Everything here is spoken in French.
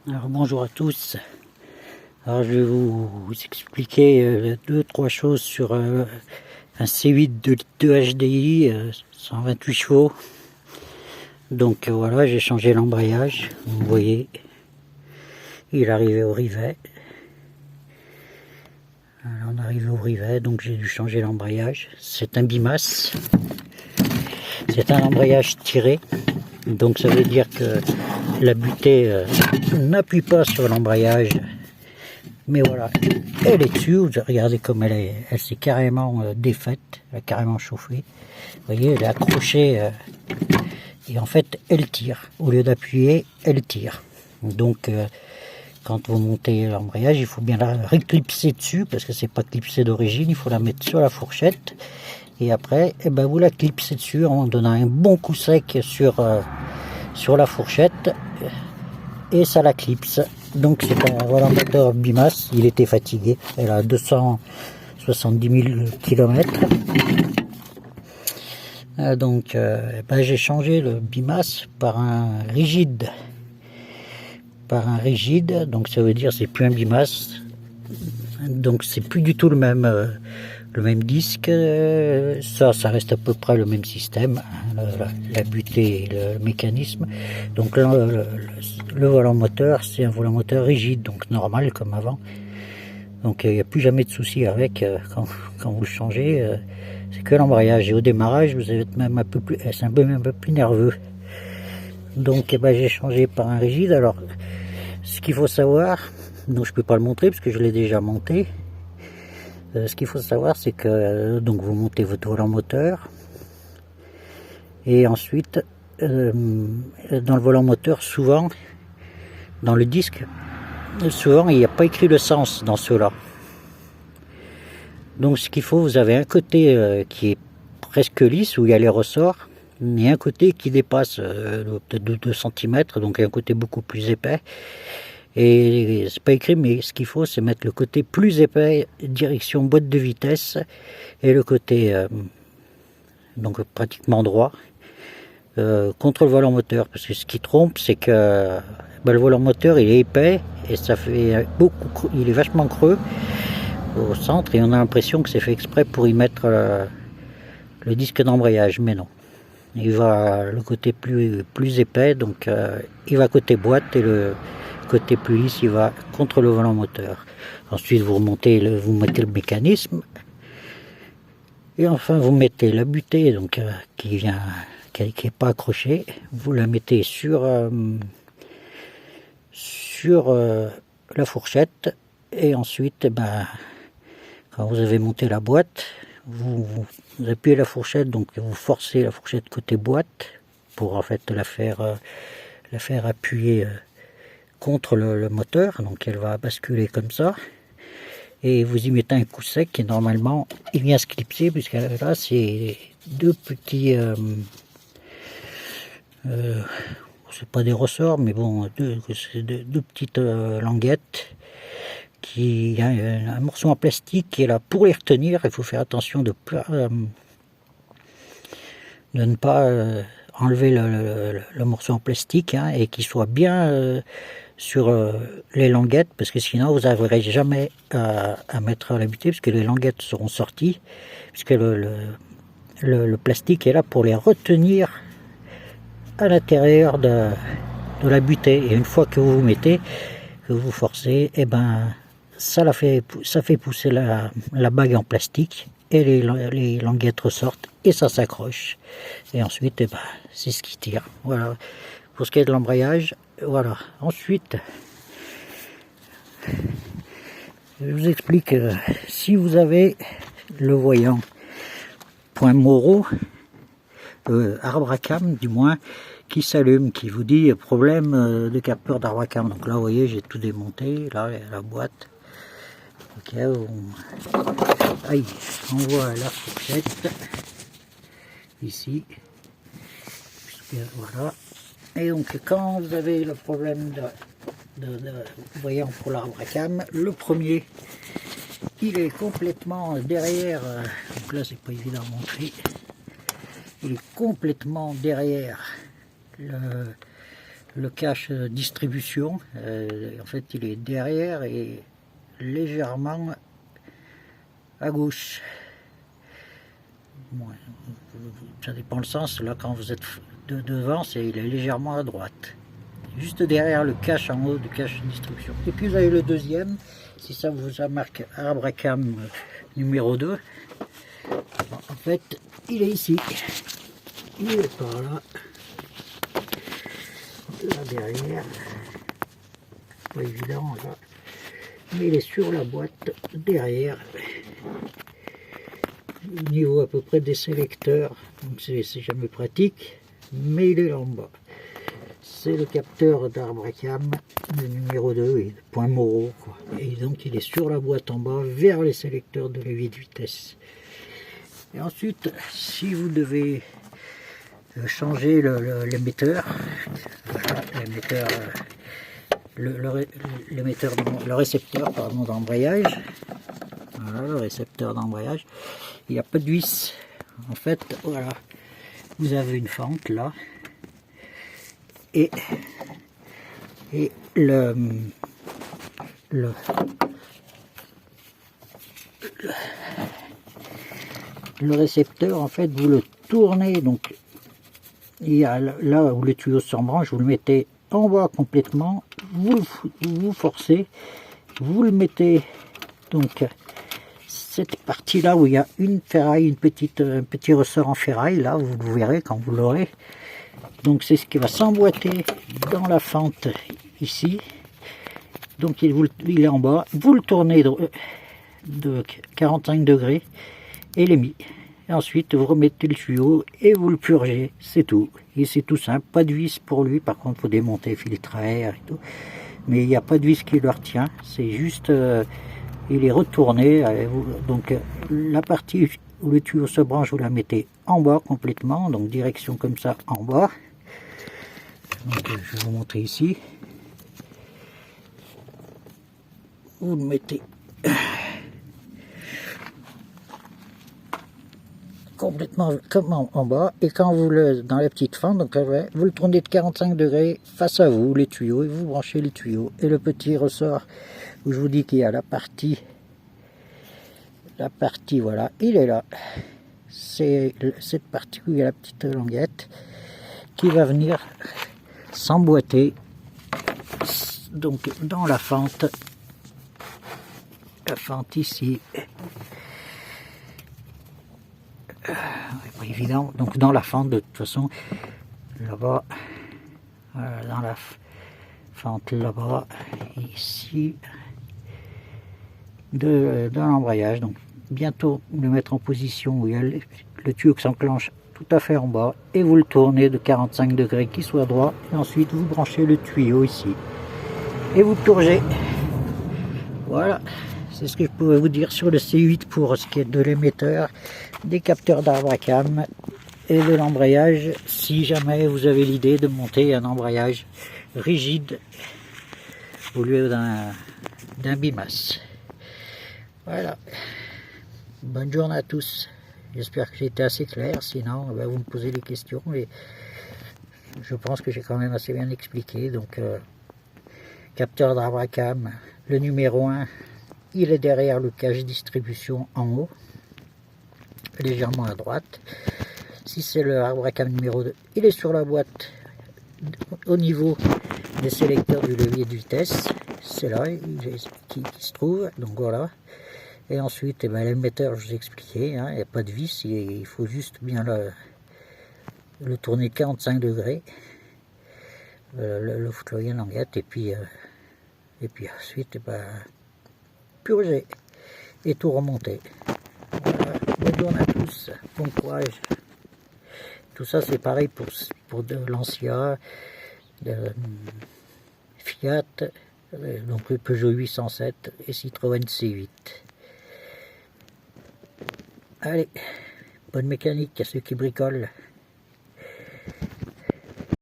Alors bonjour à tous. Alors je vais vous expliquer deux trois choses sur un C8 de litre 2 HDI 128 chevaux. Donc voilà, j'ai changé l'embrayage. Vous voyez, il est arrivé au rivet. Alors, on est arrivé au rivet, donc j'ai dû changer l'embrayage. C'est un bimasse. C'est un embrayage tiré. Donc ça veut dire que la butée n'appuie pas sur l'embrayage. Mais voilà, elle est dessus. Regardez comme elle s'est carrément défaite. Elle a carrément chauffé. Vous voyez, elle est accrochée. Et en fait, elle tire. Au lieu d'appuyer, elle tire. Donc, quand vous montez l'embrayage, il faut bien la réclipser dessus. Parce que c'est pas clipsé d'origine. Il faut la mettre sur la fourchette. Et après, eh ben, vous la clipsez dessus en donnant un bon coup sec sur la fourchette. Et ça la clipse. Donc c'est un voilà, moteur bimasse, il était fatigué, elle a 270 000 km. Donc ben, j'ai changé le bimasse par un rigide. Donc ça veut dire c'est plus un bimasse. Donc c'est plus du tout le même disque. Ça reste à peu près le même système, hein, la butée et le mécanisme. Donc là, le volant moteur, c'est un volant moteur rigide, donc normal comme avant. Donc il n'y a plus jamais de souci avec quand vous le changez. C'est que l'embrayage. Et au démarrage, vous êtes même un peu plus, c'est un peu plus nerveux. Donc ben, j'ai changé par un rigide. Alors, ce qu'il faut savoir, donc je peux pas le montrer parce que je l'ai déjà monté. Ce qu'il faut savoir, c'est que donc vous montez votre volant moteur et ensuite dans le volant moteur, souvent dans le disque, souvent il n'y a pas écrit le sens dans ceux-là. Donc ce qu'il faut, vous avez un côté qui est presque lisse où il y a les ressorts, et un côté qui dépasse peut-être de 2 cm, donc un côté beaucoup plus épais. Et c'est pas écrit, mais ce qu'il faut, c'est mettre le côté plus épais, direction boîte de vitesse, et le côté donc pratiquement droit contre le volant moteur. Parce que ce qui trompe, c'est que ben, le volant moteur il est épais et ça fait il est vachement creux au centre, et on a l'impression que c'est fait exprès pour y mettre le disque d'embrayage, mais non. Il va le côté plus épais, donc il va côté boîte, et le côté plus lisse, il va contre le volant moteur. Ensuite, vous mettez le mécanisme, et enfin vous mettez la butée, donc qui est pas accrochée. Vous la mettez sur la fourchette, et ensuite, ben, quand vous avez monté la boîte, vous appuyez la fourchette, donc vous forcez la fourchette côté boîte pour en fait la faire appuyer contre le moteur, donc elle va basculer comme ça, et vous y mettez un coup sec et normalement il vient se clipser, puisque là c'est deux petits c'est pas des ressorts, mais bon, deux petites languettes. Il y a un morceau en plastique qui est là pour les retenir. Il faut faire attention de ne pas enlever le morceau en plastique, hein, et qu'il soit bien sur les languettes, parce que sinon vous n'arriverez jamais à mettre la butée, parce que les languettes seront sorties, puisque le plastique est là pour les retenir à l'intérieur de la butée. Et une fois que vous vous mettez, que vous forcez, et ben ça fait pousser la bague en plastique, et les languettes ressortent et ça s'accroche. Et ensuite, eh ben, c'est ce qui tire. Voilà. Pour ce qui est de l'embrayage, voilà. Ensuite, je vous explique, si vous avez le voyant point Moro, arbre à cam du moins, qui s'allume, qui vous dit problème de capteur d'arbre à cam. Donc là, vous voyez, j'ai tout démonté. Là, il y a la boîte. Ok, on voit la fourchette ici. Voilà. Et donc, quand vous avez le problème de voyant pour l'arbre à cam, le premier, il est complètement derrière. Donc là, c'est pas évident à montrer. Il est complètement derrière le cache distribution, en fait il est derrière et légèrement à gauche. Bon, ça dépend le sens, là quand vous êtes devant, il est légèrement à droite. Juste derrière le cache en haut du cache distribution. Et puis vous avez le deuxième, si ça vous a marqué arbre à cam numéro 2. En fait, il est ici. Il est par là. Là derrière. Pas évident là. Mais il est sur la boîte derrière. Au niveau à peu près des sélecteurs. Donc c'est jamais pratique. Mais il est là en bas. C'est le capteur d'arbre à cam, le numéro 2, et le point Moreau, quoi. Et donc il est sur la boîte en bas, vers les sélecteurs de levier de vitesse. Et ensuite, si vous devez changer l'émetteur, voilà, le récepteur d'embrayage, voilà, le récepteur d'embrayage, il n'y a pas de vis. En fait, voilà, vous avez une fente là, et le récepteur, en fait, vous le tournez, donc il y a là où le tuyau s'embranche, vous le mettez en bas complètement, vous forcez, vous le mettez, donc cette partie là où il y a une ferraille, un petit ressort en ferraille, là vous le verrez quand vous l'aurez. Donc c'est ce qui va s'emboîter dans la fente ici. Donc il est en bas, vous le tournez de 45 degrés et il est mis. Et ensuite vous remettez le tuyau et vous le purgez, c'est tout. Et c'est tout simple, pas de vis pour lui, par contre il faut démonter le filtre à air et tout. Mais il n'y a pas de vis qui le retient, c'est juste, il est retourné. Donc la partie où le tuyau se branche, vous la mettez en bas complètement, donc direction comme ça en bas. Donc, je vais vous montrer ici. Vous le mettez complètement comme en bas, et quand vous dans la petite fente, donc vous le tournez de 45 degrés face à vous, les tuyaux, et vous branchez les tuyaux. Et le petit ressort où je vous dis qu'il y a la partie, voilà, il est là. C'est cette partie où il y a la petite languette qui va venir s'emboîter donc dans la fente ici. Pas évident, donc dans la fente de toute façon là-bas, dans la fente là-bas, ici de l'embrayage. Donc bientôt le mettre en position où il y a le tuyau qui s'enclenche tout à fait en bas, et vous le tournez de 45 degrés qui soit droit, et ensuite vous branchez le tuyau ici et vous purgez. Voilà, c'est ce que je pouvais vous dire sur le C8 pour ce qui est de l'émetteur, des capteurs d'arbre à cam et de l'embrayage, si jamais vous avez l'idée de monter un embrayage rigide au lieu d'un bimasse. Voilà, bonne journée à tous. J'espère que j'ai été assez clair, sinon vous me posez des questions, et je pense que j'ai quand même assez bien expliqué. Donc capteur d'arbre à cam, le numéro 1, il est derrière le cache distribution en haut, légèrement à droite. Si c'est le arbre à cam numéro 2, il est sur la boîte au niveau des sélecteurs du levier de vitesse, c'est là qui se trouve, donc voilà. Et ensuite, l'émetteur, je vous ai expliqué, il n'y a pas de vis, il faut juste bien le tourner 45 degrés, le foutre en languette, et puis ensuite, purger et tout remonter. Voilà. Bonne journée à tous, bon courage. Tout ça, c'est pareil pour de Lancia, Fiat, donc le Peugeot 807 et Citroën C8. Allez, bonne mécanique à ceux qui bricolent.